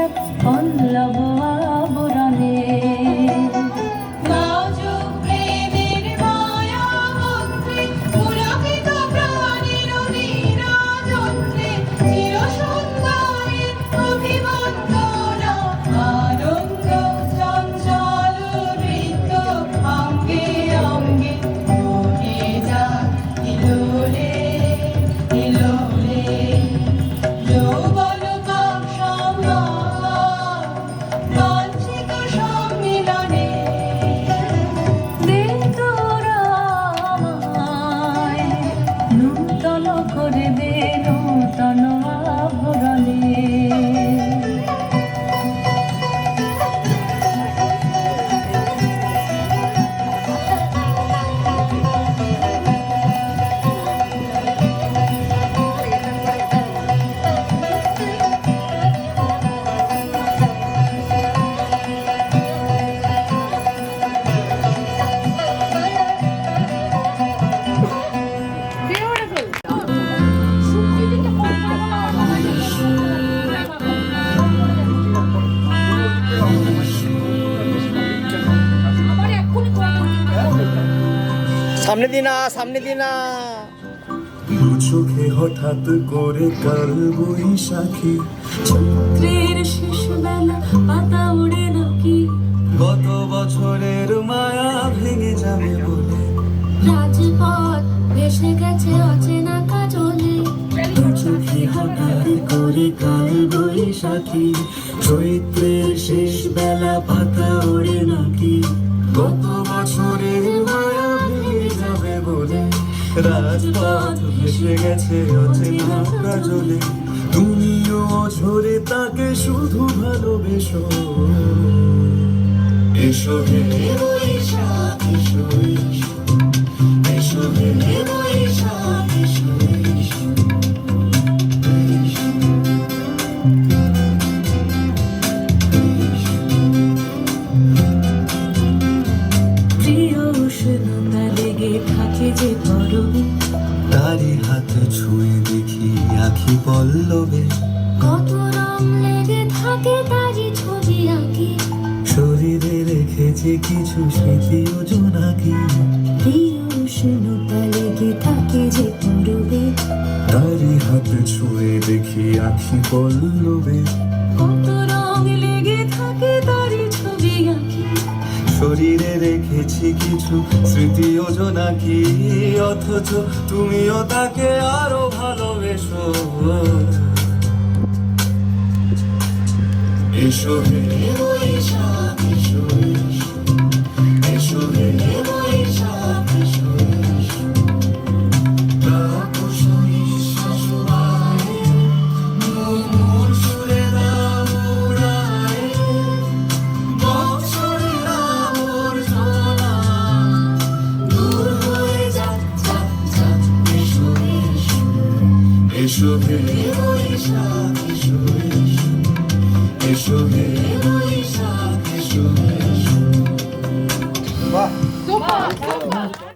এক পল্লব আবরণে। নূতন করে দে নূতন আভরণে। সামনে দিনা সামনে দিনা চোখে হঠাৎ করে কাল বৈশাখী, চৈত্রের শেষ বেলা পাতা উড়ে নাকি, গত বছরের মায়া ভেঙে যাবে বলে রাজপথ ভেসে গেছে অচেনা কাজলে। চোখে হঠাৎ করে কাল বৈশাখী, চৈত্রের শেষ বেলা পাতা ওড়ে নাকি, গত বছরের মায়া ভেঙে যাবে বলে রাজপথ ভেসে গেছে অচেনা কাজলে। তুমিও ঝরে তাকে শুধু ভালোবেসো, এসো হে বৈশাখ এসো এসো, এসো হে বৈশাখ এসো এসো। প্রিয় উষ্ণতা লেগে থাকে যে পরবে, তারি হাত ছুঁয়ে দেখি আখি পল্লবে, কত রং লেগে থাকে তারই ছবি আঁকি। শরীরে রেখেছে কিছু স্মৃতি ও জোনাকি, প্রিয় উষ্ণতা লেগে থাকে যে পরবে, তারি হাত ছুঁয়ে দেখি আখি পল্লবে, কত রং লেগে থাকে তারই ছবি আঁকি। শরীরে রেখেছি কিছু স্মৃতি ও জোনাকি, অথচ তুমিও তাকে আরো ভালোবেসো, এসো হে বৈশাখ এসো এসো, এসো হে বৈশাখ এসো এসো। তাপস নিঃশ্বাস বায়ে, মূল সুরে দাও উড়ায়ে, বৎসরের আবর্জনা দূর হয়ে যাক যাক যাক, এসো এসো, এসো হে বৈশাখ এসো এসো, এসো হে বৈশাখ এসো এসো। বাহ